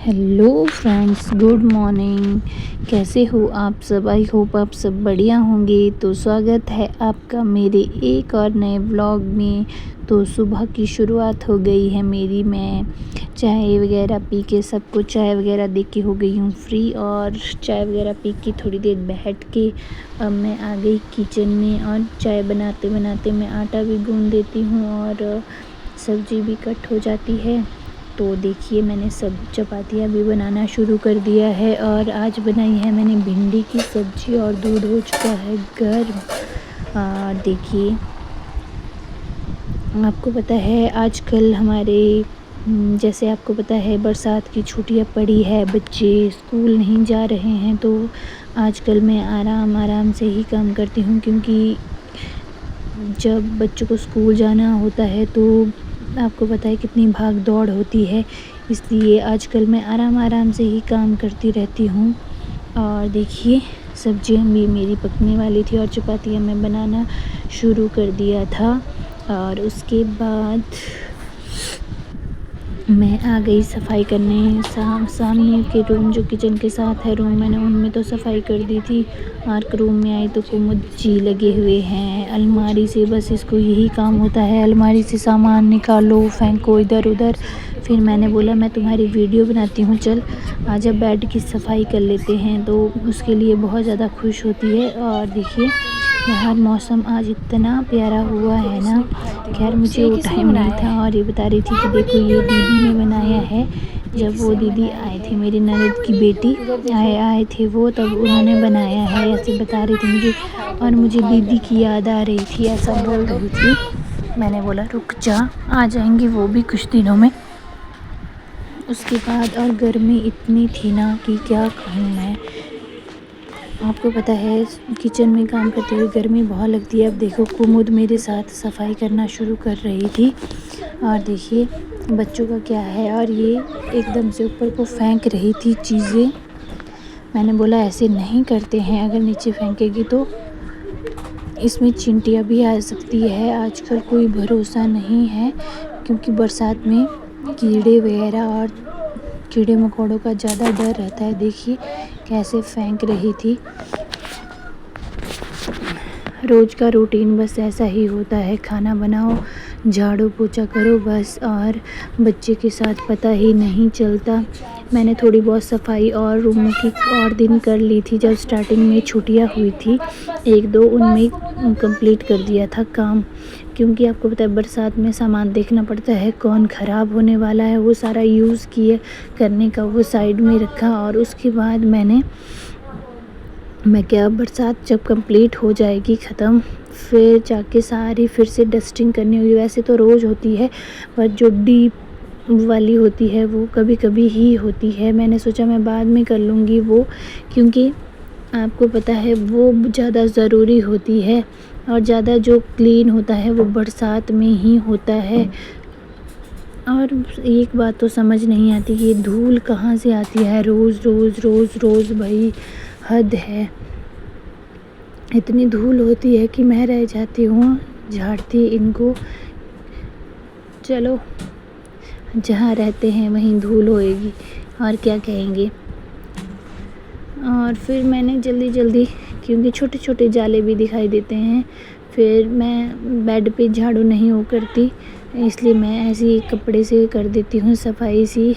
Hello friends, good morning. कैसे हो आप सब? आई होप आप सब बढ़िया होंगे। तो स्वागत है आपका मेरे एक और नए व्लॉग में। तो सुबह की शुरुआत हो गई है मेरी। मैं चाय वगैरह पी के, सबको चाय वगैरह दे के हो गई हूँ फ्री। और चाय वगैरह पी के थोड़ी देर बैठ के अब मैं आ गई किचन में। और चाय बनाते बनाते मैं आटा भी गूँध देती हूँ और सब्ज़ी भी कट हो जाती है। तो देखिए, मैंने सब चपातियाँ भी बनाना शुरू कर दिया है। और आज बनाई है मैंने भिंडी की सब्ज़ी और दूध हो चुका है गर्म। देखिए, आपको पता है आजकल हमारे जैसे आपको पता है बरसात की छुट्टियां पड़ी है, बच्चे स्कूल नहीं जा रहे हैं। तो आजकल मैं आराम से ही काम करती हूँ, क्योंकि जब बच्चों को स्कूल जाना होता है तो आपको पता है कितनी भाग दौड़ होती है। इसलिए आजकल मैं आराम से ही काम करती रहती हूँ। और देखिए, सब्जियां भी मेरी पकने वाली थी और चपातियाँ मैं बनाना शुरू कर दिया था। और उसके बाद मैं आ गई सफाई करने। सामने के रूम जो किचन के साथ है रूम, मैंने उनमें तो सफाई कर दी थी। और रूम में आई तो कुमुद जी लगे हुए हैं अलमारी से। बस इसको यही काम होता है, अलमारी से सामान निकालो, फेंको इधर उधर। फिर मैंने बोला मैं तुम्हारी वीडियो बनाती हूँ, चल आजा बेड की सफाई कर लेते हैं। तो उसके लिए बहुत ज़्यादा खुश होती है। और देखिए, बाहर मौसम आज इतना प्यारा हुआ है ना। खैर, मुझे वो टाइम नहीं था। और ये बता रही थी कि देखो, ये दीदी ने बनाया है। जब वो दीदी आए थे, मेरी ननद की बेटी आए थे वो, तब उन्होंने बनाया है, ऐसे बता रही थी मुझे। और मुझे दीदी की याद आ रही थी, ऐसा बोल रही थी। मैंने बोला रुक जा, आ जाएंगी वो भी कुछ दिनों में। उसके बाद और गर्मी इतनी थी ना कि क्या कहूँ मैं। आपको पता है किचन में काम करते हुए गर्मी बहुत लगती है। अब देखो, कुमुद मेरे साथ सफाई करना शुरू कर रही थी। और देखिए बच्चों का क्या है। और ये एकदम से ऊपर को फेंक रही थी चीज़ें। मैंने बोला ऐसे नहीं करते हैं, अगर नीचे फेंकेगी तो इसमें चींटियाँ भी आ सकती है। आजकल कोई भरोसा नहीं है, क्योंकि बरसात में कीड़े वगैरह और कीड़े मकोड़ों का ज़्यादा डर रहता है। देखिए कैसे फेंक रही थी। रोज़ का रूटीन बस ऐसा ही होता है, खाना बनाओ, झाड़ू पोछा करो बस। और बच्चे के साथ पता ही नहीं चलता। मैंने थोड़ी बहुत सफाई और रूमों की और दिन कर ली थी, जब स्टार्टिंग में छुट्टियां हुई थी। एक दो उनमें कंप्लीट कर दिया था काम, क्योंकि आपको पता है बरसात में सामान देखना पड़ता है, कौन ख़राब होने वाला है। वो सारा यूज़ किए करने का वो साइड में रखा। और उसके बाद मैं क्या, बरसात जब कंप्लीट हो जाएगी ख़त्म, फिर जाके सारी फिर से डस्टिंग करनी होगी। वैसे तो रोज़ होती है, पर जो डीप वाली होती है वो कभी कभी ही होती है। मैंने सोचा मैं बाद में कर लूँगी वो, क्योंकि आपको पता है वो ज़्यादा ज़रूरी होती है। और ज़्यादा जो क्लीन होता है वो बरसात में ही होता है। और एक बात तो समझ नहीं आती कि ये धूल कहाँ से आती है रोज़ रोज़ रोज़ रोज़। भाई हद है, इतनी धूल होती है कि मैं रह जाती हूँ झाड़ती इनको। चलो, जहाँ रहते हैं वहीं धूल होएगी, और क्या कहेंगे। और फिर मैंने जल्दी, क्योंकि छोटे छोटे जाले भी दिखाई देते हैं, फिर मैं बेड पे झाड़ू नहीं वो करती, इसलिए मैं ऐसे ही कपड़े से कर देती हूँ सफाई सी।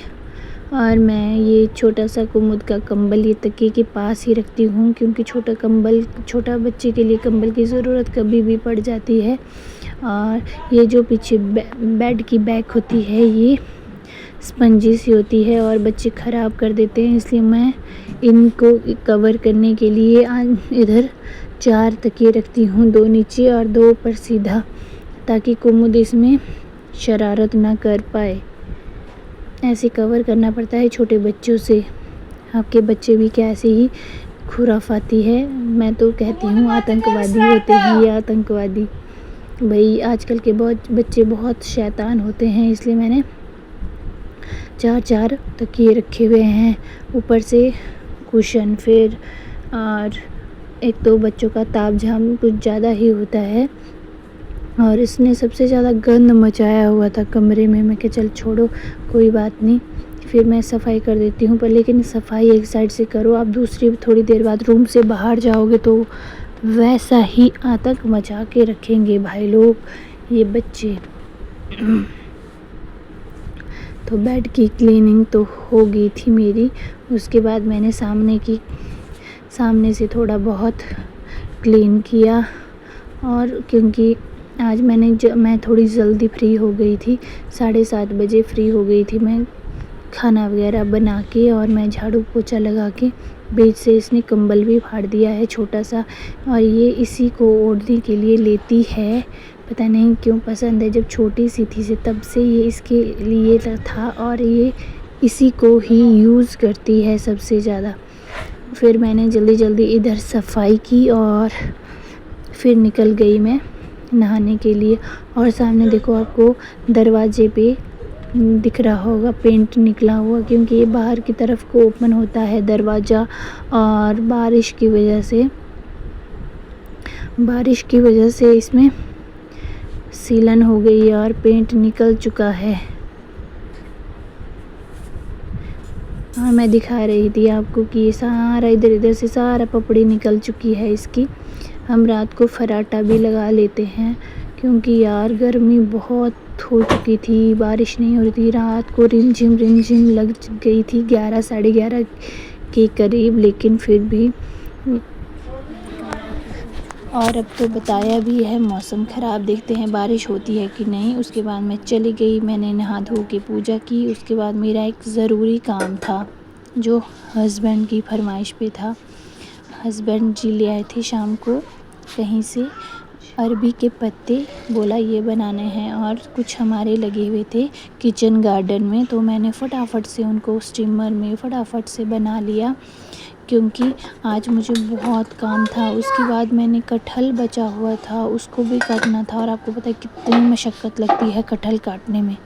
और मैं ये छोटा सा कुमुद का कंबल ये तकिए के पास ही रखती हूँ, क्योंकि छोटा बच्चे के लिए कंबल की ज़रूरत कभी भी पड़ जाती है। और ये जो पीछे बेड की बैक होती है, ये स्पंजी सी होती है और बच्चे ख़राब कर देते हैं, इसलिए मैं इनको कवर करने के लिए इधर 4 तकिए रखती हूँ, 2 नीचे और 2 ऊपर सीधा, ताकि कुमुद इसमें शरारत ना कर पाए। ऐसे कवर करना पड़ता है छोटे बच्चों से। आपके बच्चे भी क्या ऐसे ही खुराफाती है? मैं तो कहती हूँ आतंकवादी होते हैं ये, आतंकवादी। भाई आजकल के बच्चे बहुत शैतान होते हैं, इसलिए मैंने 4 तकिए रखे हुए हैं, ऊपर से कुशन। फिर और एक तो बच्चों का ताप झाम कुछ ज़्यादा ही होता है, और इसने सबसे ज़्यादा गंद मचाया हुआ था कमरे में। मैं क्या, चल छोड़ो कोई बात नहीं, फिर मैं सफाई कर देती हूँ। पर लेकिन सफाई एक साइड से करो, आप दूसरी थोड़ी देर बाद रूम से बाहर जाओगे तो वैसा ही आतंक मचा के रखेंगे भाई लोग ये बच्चे। तो बेड की क्लीनिंग तो हो गई थी मेरी। उसके बाद मैंने सामने से थोड़ा बहुत क्लीन किया। और क्योंकि आज मैं थोड़ी जल्दी फ्री हो गई थी, 7:30 बजे फ्री हो गई थी मैं खाना वगैरह बना के। और मैं झाड़ू पोछा लगा के बेड से इसने कंबल भी फाड़ दिया है छोटा सा, और ये इसी को ओढ़ने के लिए लेती है। पता नहीं क्यों पसंद है, जब छोटी सी थी से तब से ये इसके लिए था और ये इसी को ही यूज़ करती है सबसे ज़्यादा। फिर मैंने जल्दी इधर सफाई की और फिर निकल गई मैं नहाने के लिए। और सामने देखो आपको दरवाजे पे दिख रहा होगा पेंट निकला हुआ, क्योंकि ये बाहर की तरफ को ओपन होता है दरवाज़ा। और बारिश की वजह से इसमें सीलन हो गई और पेंट निकल चुका है। हाँ, मैं दिखा रही थी आपको कि ये सारा इधर से सारा पपड़ी निकल चुकी है इसकी। हम रात को फराटा भी लगा लेते हैं, क्योंकि यार गर्मी बहुत हो चुकी थी, बारिश नहीं हो रही थी। रात को रिमझिम लग गई थी 11 साढ़े 11 के करीब, लेकिन फिर भी। और अब तो बताया भी है मौसम ख़राब, देखते हैं बारिश होती है कि नहीं। उसके बाद मैं चली गई, मैंने नहा धो के पूजा की। उसके बाद मेरा एक ज़रूरी काम था जो हस्बैंड की फरमाइश पे था। हस्बैंड जी ले आए थे शाम को कहीं से अरबी के पत्ते, बोला ये बनाने हैं। और कुछ हमारे लगे हुए थे किचन गार्डन में, तो मैंने फटाफट से उनको स्टीमर में फटाफट से बना लिया, क्योंकि आज मुझे बहुत काम था। उसके बाद मैंने कटहल बचा हुआ था, उसको भी काटना था। और आपको पता है कितनी मशक्क़त लगती है कटहल काटने में।